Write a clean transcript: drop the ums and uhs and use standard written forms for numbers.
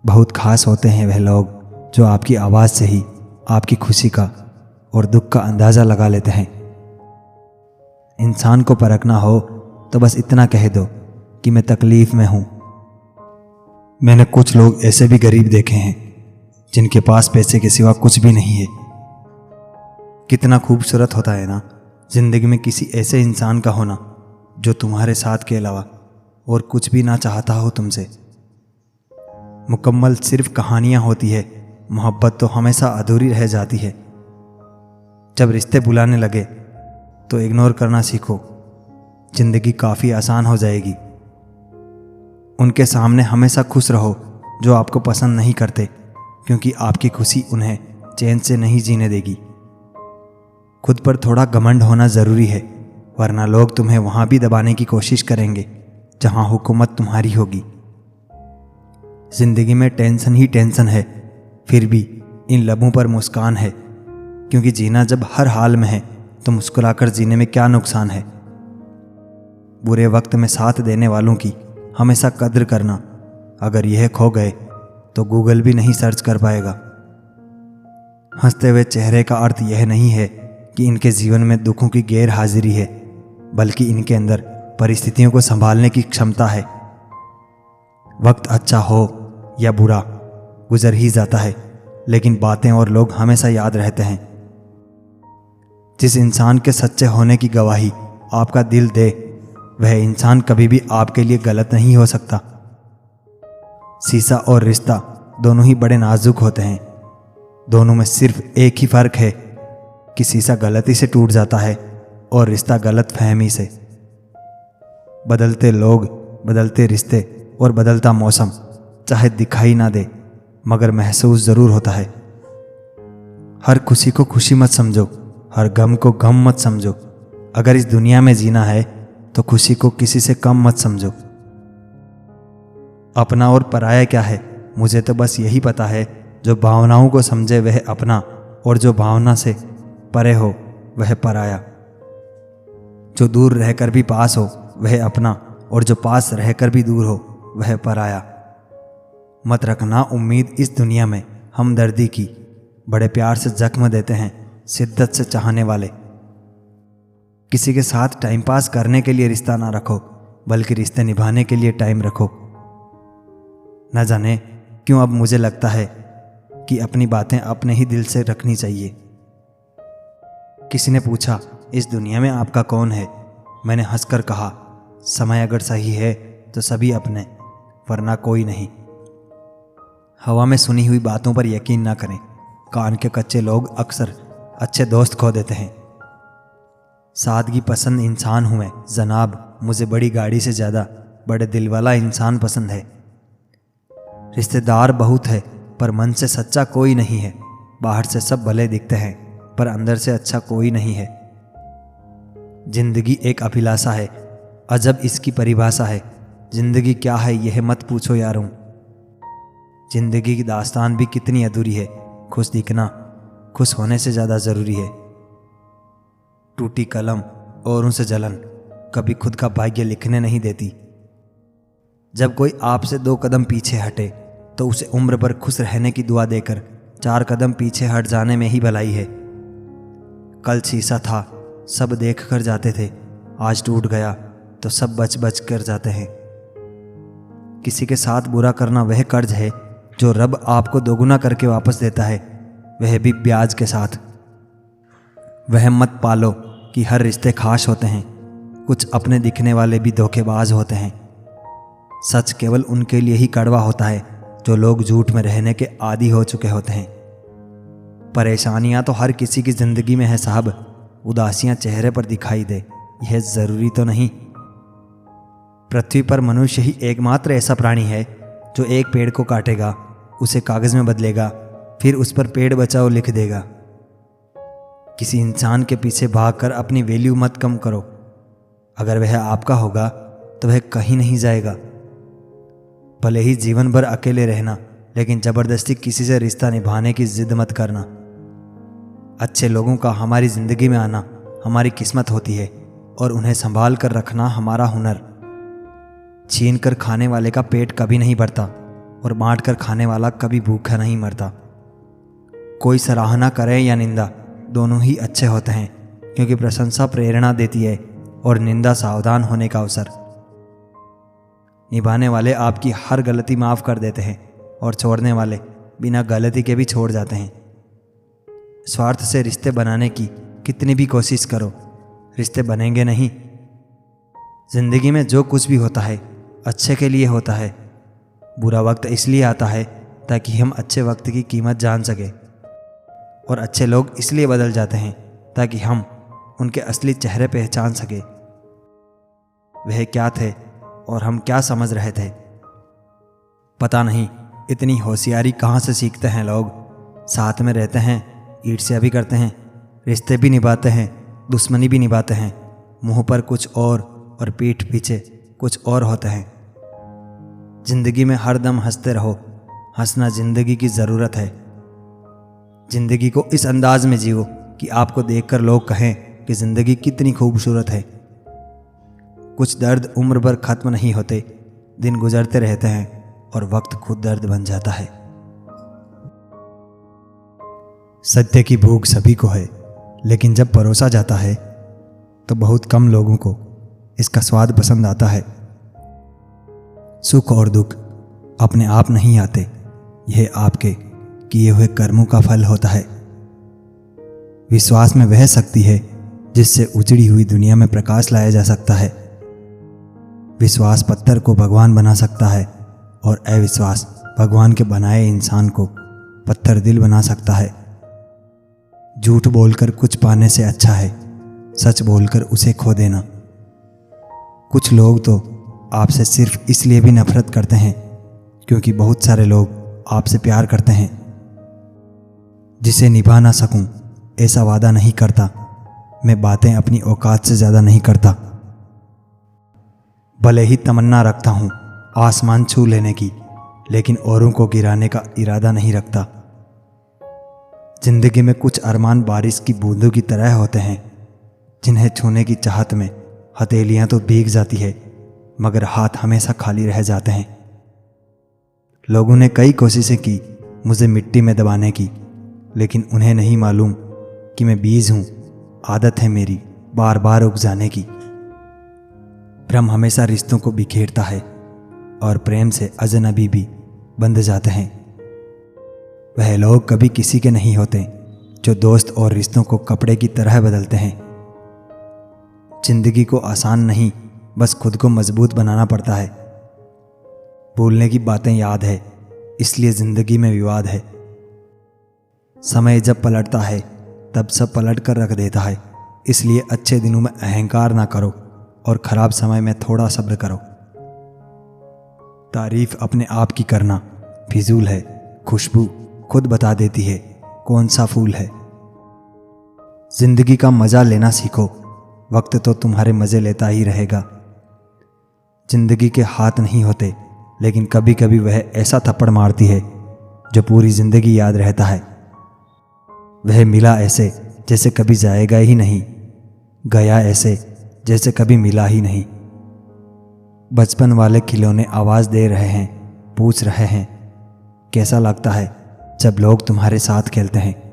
बहुत खास होते हैं वह लोग जो आपकी आवाज़ से ही आपकी खुशी का और दुख का अंदाज़ा लगा लेते हैं। इंसान को परखना हो तो बस इतना कह दो कि मैं तकलीफ़ में हूँ। मैंने कुछ लोग ऐसे भी गरीब देखे हैं जिनके पास पैसे के सिवा कुछ भी नहीं है। कितना खूबसूरत होता है ना ज़िंदगी में किसी ऐसे इंसान का होना जो तुम्हारे साथ के अलावा और कुछ भी ना चाहता हो तुमसे। मुकम्मल सिर्फ कहानियाँ होती है, मोहब्बत तो हमेशा अधूरी रह जाती है। जब रिश्ते बुलाने लगे तो इग्नोर करना सीखो, ज़िंदगी काफ़ी आसान हो जाएगी। उनके सामने हमेशा खुश रहो जो आपको पसंद नहीं करते, क्योंकि आपकी खुशी उन्हें चैन से नहीं जीने देगी। खुद पर थोड़ा घमंड होना ज़रूरी है, वरना लोग तुम्हें वहाँ भी दबाने की कोशिश करेंगे जहाँ हुकूमत तुम्हारी होगी। ज़िंदगी में टेंशन ही टेंशन है, फिर भी इन लबों पर मुस्कान है, क्योंकि जीना जब हर हाल में है तो मुस्कुराकर जीने में क्या नुकसान है। बुरे वक्त में साथ देने वालों की हमेशा कद्र करना। अगर यह खो गए तो गूगल भी नहीं सर्च कर पाएगा। हंसते हुए चेहरे का अर्थ यह नहीं है कि इनके जीवन में दुखों की गैर हाजिरी है, बल्कि इनके अंदर परिस्थितियों को संभालने की क्षमता है। वक्त अच्छा हो या बुरा गुजर ही जाता है, लेकिन बातें और लोग हमेशा याद रहते हैं। जिस इंसान के सच्चे होने की गवाही आपका दिल दे, वह इंसान कभी भी आपके लिए गलत नहीं हो सकता। शीशा और रिश्ता दोनों ही बड़े नाजुक होते हैं। दोनों में सिर्फ एक ही फ़र्क है कि शीशा गलती से टूट जाता है और रिश्ता गलत फहमी से। बदलते लोग, बदलते रिश्ते और बदलता मौसम चाहे दिखाई ना दे मगर महसूस ज़रूर होता है। हर खुशी को खुशी मत समझो, हर गम को गम मत समझो। अगर इस दुनिया में जीना है तो खुशी को किसी से कम मत समझो। अपना और पराया क्या है, मुझे तो बस यही पता है, जो भावनाओं को समझे वह अपना, और जो भावना से परे हो वह पराया। जो दूर रहकर भी पास हो वह अपना, और जो पास रहकर भी दूर हो वह पराया। मत रखना उम्मीद इस दुनिया में हमदर्दी की, बड़े प्यार से जख्म देते हैं शिद्दत से चाहने वाले। किसी के साथ टाइम पास करने के लिए रिश्ता ना रखो, बल्कि रिश्ते निभाने के लिए टाइम रखो। न जाने क्यों अब मुझे लगता है कि अपनी बातें अपने ही दिल से रखनी चाहिए। किसी ने पूछा, इस दुनिया में आपका कौन है? मैंने हंसकर कहा, समय अगर सही है तो सभी अपने, वरना कोई नहीं। हवा में सुनी हुई बातों पर यकीन ना करें। कान के कच्चे लोग अक्सर अच्छे दोस्त खो देते हैं। सादगी पसंद इंसान हूँ मैं जनाब, मुझे बड़ी गाड़ी से ज़्यादा बड़े दिल वाला इंसान पसंद है। रिश्तेदार बहुत है पर मन से सच्चा कोई नहीं है। बाहर से सब भले दिखते हैं पर अंदर से अच्छा कोई नहीं है। जिंदगी एक अभिलाषा है, अजब इसकी परिभाषा है। जिंदगी क्या है यह मत पूछो यारों। जिंदगी की दास्तान भी कितनी अधूरी है। खुश दिखना खुश होने से ज़्यादा ज़रूरी है। टूटी कलम औरों से जलन कभी खुद का भाग्य लिखने नहीं देती। जब कोई आपसे 2 कदम पीछे हटे तो उसे उम्र भर खुश रहने की दुआ देकर 4 कदम पीछे हट जाने में ही भलाई है। कल शीशा था, सब देख कर जाते थे, आज टूट गया तो सब बच बच कर जाते हैं। किसी के साथ बुरा करना वह कर्ज है जो रब आपको दोगुना करके वापस देता है, वह भी ब्याज के साथ। वह मत पालो कि हर रिश्ते खास होते हैं, कुछ अपने दिखने वाले भी धोखेबाज होते हैं। सच केवल उनके लिए ही कड़वा होता है जो लोग झूठ में रहने के आदी हो चुके होते हैं। परेशानियां तो हर किसी की जिंदगी में है साहब, उदासियां चेहरे पर दिखाई दे यह जरूरी तो नहीं। पृथ्वी पर मनुष्य ही एकमात्र ऐसा प्राणी है जो एक पेड़ को काटेगा, उसे कागज में बदलेगा, फिर उस पर पेड़ बचाओ लिख देगा। किसी इंसान के पीछे भागकर अपनी वैल्यू मत कम करो। अगर वह आपका होगा तो वह कहीं नहीं जाएगा। भले ही जीवन भर अकेले रहना, लेकिन ज़बरदस्ती किसी से रिश्ता निभाने की जिद मत करना। अच्छे लोगों का हमारी ज़िंदगी में आना हमारी किस्मत होती है और उन्हें संभाल कर रखना हमारा हुनर। छीन कर खाने वाले का पेट कभी नहीं भरता, और बांट कर खाने वाला कभी भूखा नहीं मरता। कोई सराहना करे या निंदा, दोनों ही अच्छे होते हैं, क्योंकि प्रशंसा प्रेरणा देती है और निंदा सावधान होने का अवसर। निभाने वाले आपकी हर गलती माफ़ कर देते हैं और छोड़ने वाले बिना गलती के भी छोड़ जाते हैं। स्वार्थ से रिश्ते बनाने की कितनी भी कोशिश करो, रिश्ते बनेंगे नहीं। जिंदगी में जो कुछ भी होता है अच्छे के लिए होता है। बुरा वक्त इसलिए आता है ताकि हम अच्छे वक्त की कीमत जान सके, और अच्छे लोग इसलिए बदल जाते हैं ताकि हम उनके असली चेहरे पहचान सके। वह क्या थे और हम क्या समझ रहे थे, पता नहीं। इतनी होशियारी कहाँ से सीखते हैं लोग। साथ में रहते हैं, ईर्ष्या भी करते हैं, रिश्ते भी निभाते हैं, दुश्मनी भी निभाते हैं। मुंह पर कुछ और पीठ पीछे कुछ और होते हैं। जिंदगी में हरदम हंसते रहो, हंसना जिंदगी की ज़रूरत है। जिंदगी को इस अंदाज में जियो कि आपको देखकर लोग कहें कि जिंदगी कितनी खूबसूरत है। कुछ दर्द उम्र भर खत्म नहीं होते, दिन गुजरते रहते हैं और वक्त खुद दर्द बन जाता है। सत्य की भूख सभी को है, लेकिन जब परोसा जाता है तो बहुत कम लोगों को इसका स्वाद पसंद आता है। सुख और दुख अपने आप नहीं आते, यह आपके किए हुए कर्मों का फल होता है। विश्वास में वह शक्ति है जिससे उजड़ी हुई दुनिया में प्रकाश लाया जा सकता है। विश्वास पत्थर को भगवान बना सकता है और अविश्वास भगवान के बनाए इंसान को पत्थर दिल बना सकता है। झूठ बोलकर कुछ पाने से अच्छा है सच बोलकर उसे खो देना। कुछ लोग तो आपसे सिर्फ इसलिए भी नफरत करते हैं क्योंकि बहुत सारे लोग आपसे प्यार करते हैं। जिसे निभा ना सकूं ऐसा वादा नहीं करता, मैं बातें अपनी औकात से ज़्यादा नहीं करता। भले ही तमन्ना रखता हूँ आसमान छू लेने की, लेकिन औरों को गिराने का इरादा नहीं रखता। जिंदगी में कुछ अरमान बारिश की बूंदों की तरह होते हैं, जिन्हें छूने की चाहत में हथेलियाँ तो भीग जाती है मगर हाथ हमेशा खाली रह जाते हैं। लोगों ने कई कोशिशें की मुझे मिट्टी में दबाने की, लेकिन उन्हें नहीं मालूम कि मैं बीज हूँ, आदत है मेरी बार बार उग जाने की। भ्रम हमेशा रिश्तों को बिखेरता है और प्रेम से अजनबी भी बंध जाते हैं। वह लोग कभी किसी के नहीं होते जो दोस्त और रिश्तों को कपड़े की तरह बदलते हैं। जिंदगी को आसान नहीं, बस खुद को मजबूत बनाना पड़ता है। भूलने की बातें याद है, इसलिए जिंदगी में विवाद है। समय जब पलटता है तब सब पलट कर रख देता है, इसलिए अच्छे दिनों में अहंकार ना करो और खराब समय में थोड़ा सब्र करो। तारीफ अपने आप की करना फिजूल है, खुशबू खुद बता देती है कौन सा फूल है। जिंदगी का मजा लेना सीखो, वक्त तो तुम्हारे मजे लेता ही रहेगा। जिंदगी के हाथ नहीं होते, लेकिन कभी कभी वह ऐसा थप्पड़ मारती है जो पूरी जिंदगी याद रहता है। वह मिला ऐसे जैसे कभी जाएगा ही नहीं, गया ऐसे जैसे कभी मिला ही नहीं। बचपन वाले खिलौने आवाज़ दे रहे हैं, पूछ रहे हैं कैसा लगता है जब लोग तुम्हारे साथ खेलते हैं।